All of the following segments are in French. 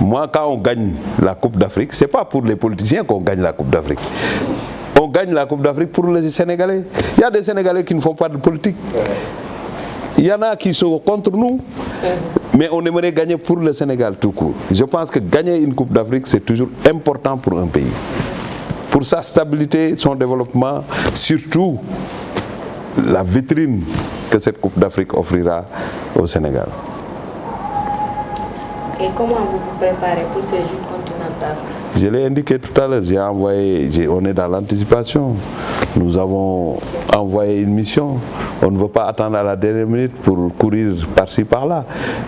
Moi, quand on gagne la Coupe d'Afrique, ce n'est pas pour les politiciens qu'on gagne la Coupe d'Afrique. On gagne la Coupe d'Afrique pour les Sénégalais. Il y a des Sénégalais qui ne font pas de politique. Il y en a qui sont contre nous, mais on aimerait gagner pour le Sénégal tout court. Je pense que gagner une Coupe d'Afrique, c'est toujours important pour un pays. Pour sa stabilité, son développement, surtout la vitrine que cette Coupe d'Afrique offrira au Sénégal. Et comment vous vous préparez pour ces Jeux continentales? Je l'ai indiqué tout à l'heure, on est dans l'anticipation. Nous avons envoyé une mission. On ne veut pas attendre à la dernière minute pour courir par-ci, par-là.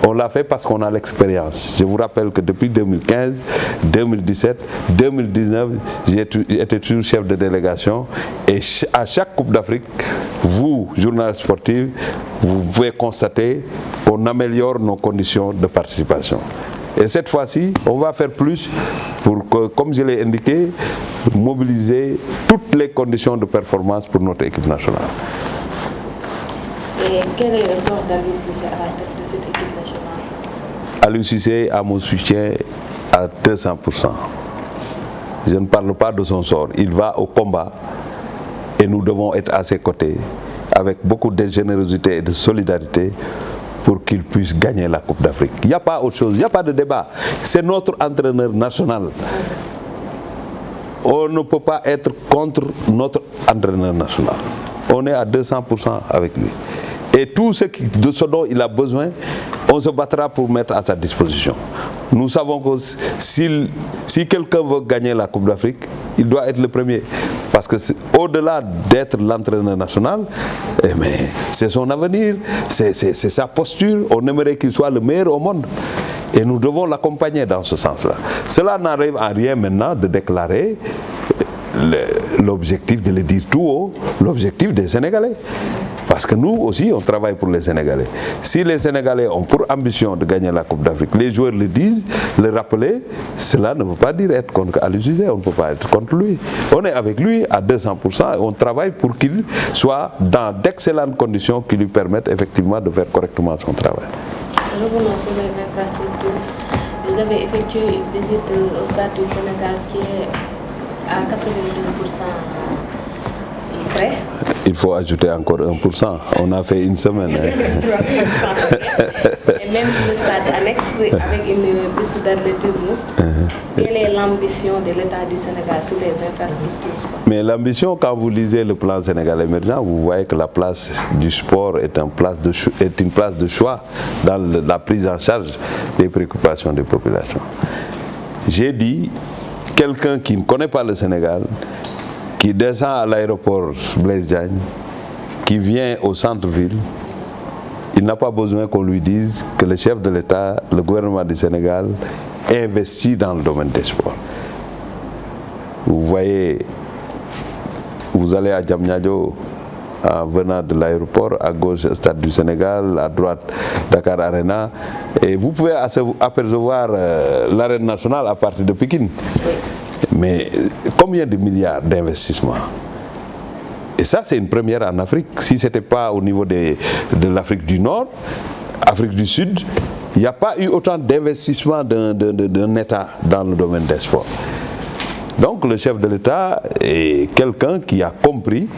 On l'a fait parce qu'on a l'expérience. Je vous rappelle que depuis 2015, 2017, 2019, j'ai été toujours chef de délégation. Et à chaque Coupe d'Afrique, vous, journalistes sportifs, vous pouvez constater qu'on améliore nos conditions de participation. Et cette fois-ci, on va faire plus pour que, comme je l'ai indiqué, mobiliser toutes les conditions de performance pour notre équipe nationale. Et quel est le sort d'Aliou Cissé à la tête de cette équipe nationale? Aliou Cissé a mon soutien à 200%. Je ne parle pas de son sort. Il va au combat et nous devons être à ses côtés avec beaucoup de générosité et de solidarité pour qu'il puisse gagner la Coupe d'Afrique. Il n'y a pas autre chose, il n'y a pas de débat. C'est notre entraîneur national. On ne peut pas être contre notre entraîneur national. On est à 200% avec lui. Et tout ce dont il a besoin, on se battra pour mettre à sa disposition. Nous savons que si quelqu'un veut gagner la Coupe d'Afrique, il doit être le premier. Parce que au-delà d'être l'entraîneur national, c'est son avenir, c'est sa posture. On aimerait qu'il soit le meilleur au monde. Et nous devons l'accompagner dans ce sens-là. Cela n'arrive à rien maintenant de déclarer l'objectif, de le dire tout haut, l'objectif des Sénégalais. Parce que nous aussi, on travaille pour les Sénégalais. Si les Sénégalais ont pour ambition de gagner la Coupe d'Afrique, les joueurs le disent, le rappeler, cela ne veut pas dire être contre Aliou Cissé, on ne peut pas être contre lui. On est avec lui à 200% et on travaille pour qu'il soit dans d'excellentes conditions qui lui permettent effectivement de faire correctement son travail. Revenons sur les infrastructures. Vous avez effectué une visite au stade du Sénégal qui est à 82% prêt. Il faut ajouter encore 1%. On a fait une semaine. 3%. Et même le stade annexe avec une piste d'athlétisme. Quelle est l'ambition de l'État du Sénégal sur les infrastructures? Mais l'ambition, quand vous lisez le plan Sénégal émergent, vous voyez que la place du sport est une place de choix dans la prise en charge des préoccupations des populations. J'ai dit, quelqu'un qui ne connaît pas le Sénégal, qui descend à l'aéroport Blaise Diagne, qui vient au centre-ville, il n'a pas besoin qu'on lui dise que le chef de l'État, le gouvernement du Sénégal, investit dans le domaine des sports. Vous voyez, vous allez à Diamniadio en venant de l'aéroport, à gauche Stade du Sénégal, à droite Dakar Arena, et vous pouvez apercevoir l'arène nationale à partir de Pékin. Mais combien de milliards d'investissements? Et ça, c'est une première en Afrique. Si ce n'était pas au niveau de l'Afrique du Nord, Afrique du Sud, il n'y a pas eu autant d'investissements d'un État dans le domaine des sports. Donc le chef de l'État est quelqu'un qui a compris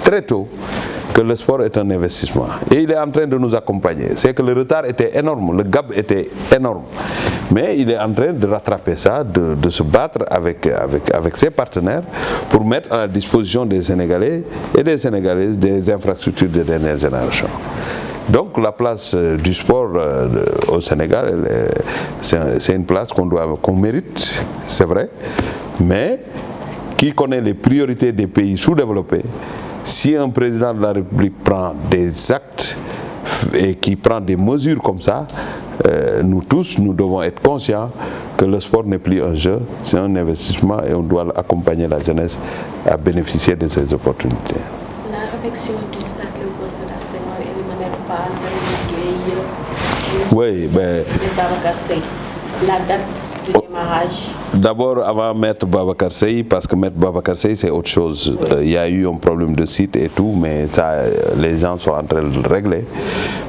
très tôt que le sport est un investissement. Et il est en train de nous accompagner. C'est que le retard était énorme, le gap était énorme. Mais il est en train de rattraper ça, de se battre avec ses partenaires pour mettre à la disposition des Sénégalais et des Sénégalaises des infrastructures de dernière génération. Donc la place du sport au Sénégal, c'est une place qu'on mérite, c'est vrai, mais qui connaît les priorités des pays sous-développés. Si un président de la République prend des actes et qui prend des mesures comme ça, nous tous, nous devons être conscients que le sport n'est plus un jeu, c'est un investissement et on doit accompagner la jeunesse à bénéficier de ces opportunités. La réflexion du stade Léopold Sédar Senghor et Emmanuel Fall, oui, mais... la date du démarrage? D'abord, avant Maître Babacar Seye, parce que Maître Babacar Seye, c'est autre chose. Il y a eu un problème de site et tout, mais ça, les gens sont en train de le régler.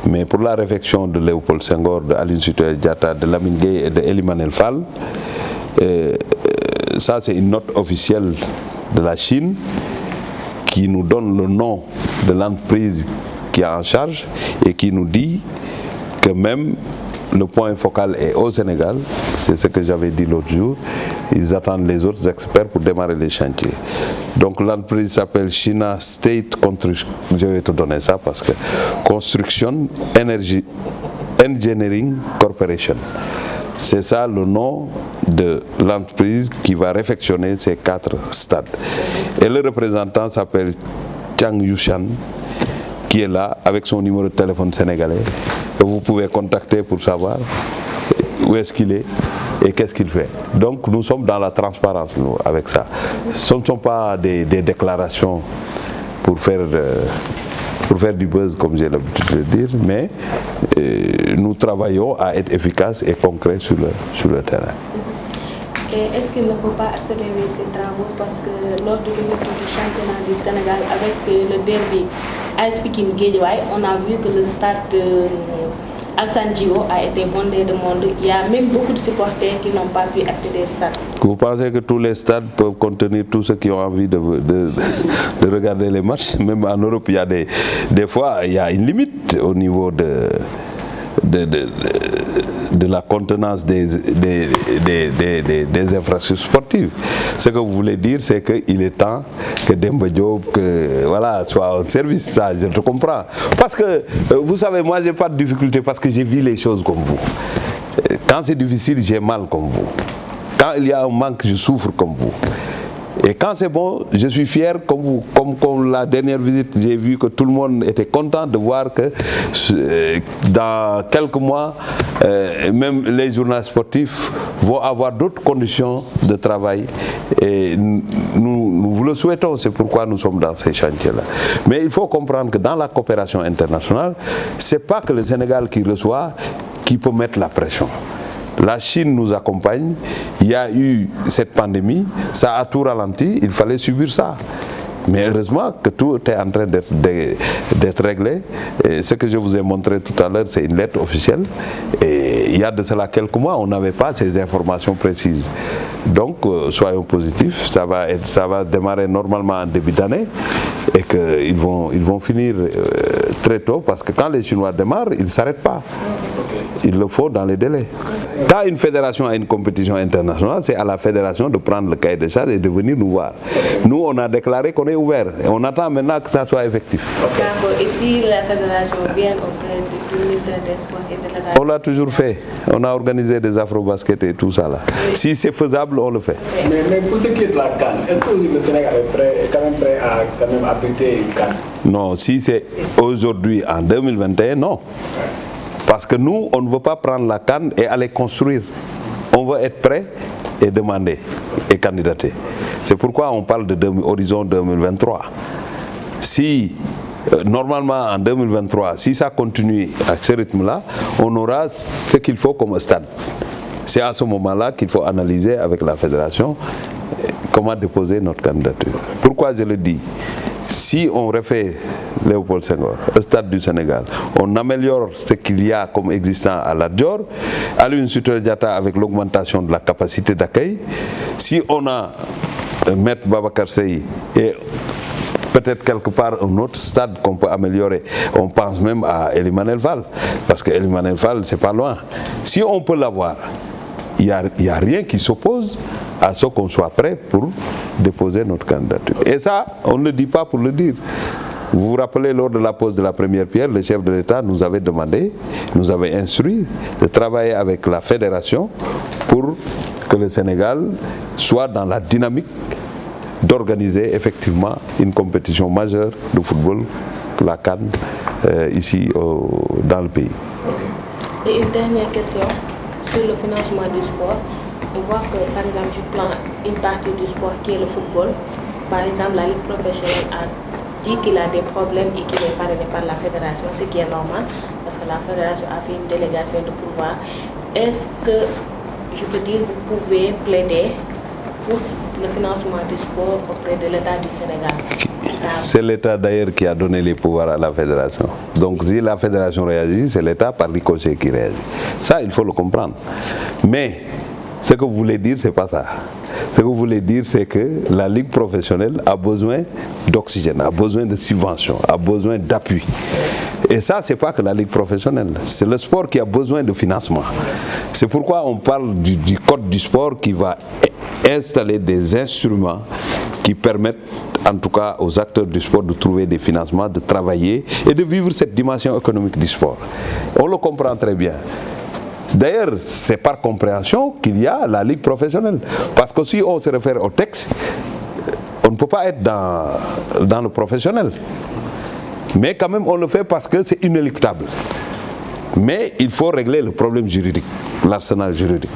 Mais pour la réflexion de Léopold Senghor, de Aline Sitoé Diatta, de Lamine Gueye et de Elimanel Fall, ça c'est une note officielle de la Chine qui nous donne le nom de l'entreprise qui est en charge et qui nous dit que même le point focal est au Sénégal. C'est ce que j'avais dit l'autre jour. Ils attendent les autres experts pour démarrer les chantiers. Donc l'entreprise s'appelle China State Construction. Je vais te donner ça parce que Construction Energy Engineering Corporation. C'est ça le nom de l'entreprise qui va réfectionner ces 4 stades. Et le représentant s'appelle Chang Yushan, qui est là avec son numéro de téléphone sénégalais. Et vous pouvez contacter pour savoir où est-ce qu'il est et qu'est-ce qu'il fait. Donc nous sommes dans la transparence nous, avec ça. Ce ne sont pas des déclarations pour faire du buzz comme j'ai l'habitude de dire, mais nous travaillons à être efficaces et concrets sur le terrain. Et est-ce qu'il ne faut pas accélérer ces travaux parce que lors de l'ouverture du championnat du Sénégal avec le derby AS Pikine Guédiawaye, on a vu que le stade Alassane Djigo a été bondé de monde. Il y a même beaucoup de supporters qui n'ont pas pu accéder au stade. Vous pensez que tous les stades peuvent contenir tous ceux qui ont envie de regarder les matchs? Même en Europe, il y a des fois, il y a une limite au niveau de la contenance des infrastructures sportives. Ce que vous voulez dire, c'est qu'il est temps que Demba Diop soit en service. Ça, je te comprends. Parce que, vous savez, moi, je n'ai pas de difficulté parce que j'ai vu les choses comme vous. Quand c'est difficile, j'ai mal comme vous. Quand il y a un manque, je souffre comme vous. Et quand c'est bon, je suis fier comme vous. Comme la dernière visite, j'ai vu que tout le monde était content de voir que dans quelques mois, même les journalistes sportifs vont avoir d'autres conditions de travail. Et nous vous le souhaitons, c'est pourquoi nous sommes dans ces chantiers-là. Mais il faut comprendre que dans la coopération internationale, ce n'est pas que le Sénégal qui reçoit qui peut mettre la pression. La Chine nous accompagne, il y a eu cette pandémie, ça a tout ralenti, il fallait subir ça. Mais heureusement que tout est en train d'être réglé. Et ce que je vous ai montré tout à l'heure, c'est une lettre officielle. Et il y a de cela quelques mois, on n'avait pas ces informations précises. Donc, soyons positifs, ça va démarrer normalement en début d'année et qu'ils vont finir très tôt parce que quand les Chinois démarrent, ils ne s'arrêtent pas. Il le faut dans les délais. Quand une fédération a une compétition internationale, c'est à la fédération de prendre le cahier de charge et de venir nous voir. Nous, on a déclaré qu'on est ouvert et on attend maintenant que ça soit effectif. D'accord. Et si la fédération vient auprès du ministère des Sports et de la... On l'a toujours fait. On a organisé des afro-basket et tout ça là. Oui. Si c'est faisable, on le fait. Mais pour ce qui est de la CAN, est-ce que le Sénégal est quand même prêt à abriter une CAN? Non, si c'est aujourd'hui en 2021, non. Parce que nous, on ne veut pas prendre la CAN et aller construire. On veut être prêt et demander et candidater. C'est pourquoi on parle de horizon 2023. Si, normalement en 2023, si ça continue à ce rythme-là, on aura ce qu'il faut comme stade. C'est à ce moment-là qu'il faut analyser avec la fédération comment déposer notre candidature. Pourquoi je le dis? Si on refait Léopold Senghor, le stade du Sénégal, on améliore ce qu'il y a comme existant à Lat Dior, Aline Sitoé Diatta avec l'augmentation de la capacité d'accueil, si on a Maître Babacar Seye et peut-être quelque part un autre stade qu'on peut améliorer, on pense même à Elimanel Fall, parce que Elimanel Fall c'est pas loin. Si on peut l'avoir, il n'y a rien qui s'oppose à ce qu'on soit prêt pour déposer notre candidature. Et ça, on ne le dit pas pour le dire. Vous vous rappelez, lors de la pose de la première pierre, le chef de l'État nous avait demandé, nous avait instruit de travailler avec la fédération pour que le Sénégal soit dans la dynamique d'organiser effectivement une compétition majeure de football, la CAN, ici dans le pays. Et une dernière question sur le financement du sport. On voit que, par exemple, je prends une partie du sport qui est le football. Par exemple, la Ligue professionnelle a dit qu'il a des problèmes et qu'il est parrainé par la fédération, ce qui est normal, parce que la fédération a fait une délégation de pouvoir. Est-ce que je peux dire, vous pouvez plaider pour le financement du sport auprès de l'État du Sénégal? C'est l'État d'ailleurs qui a donné les pouvoirs à la fédération. Donc si la fédération réagit, c'est l'État par ricochet qui réagit. Ça, il faut le comprendre. Mais ce que vous voulez dire, c'est pas ça. Ce que vous voulez dire, c'est que la ligue professionnelle a besoin d'oxygène, a besoin de subventions, a besoin d'appui. Et ça, c'est pas que la ligue professionnelle. C'est le sport qui a besoin de financement. C'est pourquoi on parle du code du sport qui va installer des instruments qui permettent en tout cas aux acteurs du sport de trouver des financements, de travailler et de vivre cette dimension économique du sport. On le comprend très bien. D'ailleurs, c'est par compréhension qu'il y a la ligue professionnelle. Parce que si on se réfère au texte, on ne peut pas être dans le professionnel. Mais quand même, on le fait parce que c'est inéluctable. Mais il faut régler le problème juridique, l'arsenal juridique.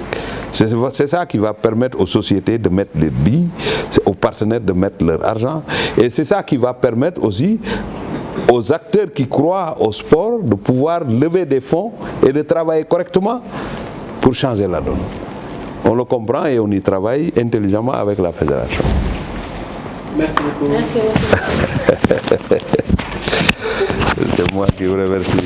C'est ça qui va permettre aux sociétés de mettre les billes, aux partenaires de mettre leur argent. Et c'est ça qui va permettre aussi aux acteurs qui croient au sport de pouvoir lever des fonds et de travailler correctement pour changer la donne. On le comprend et on y travaille intelligemment avec la fédération. Merci beaucoup. Merci beaucoup. C'est moi qui vous remercie.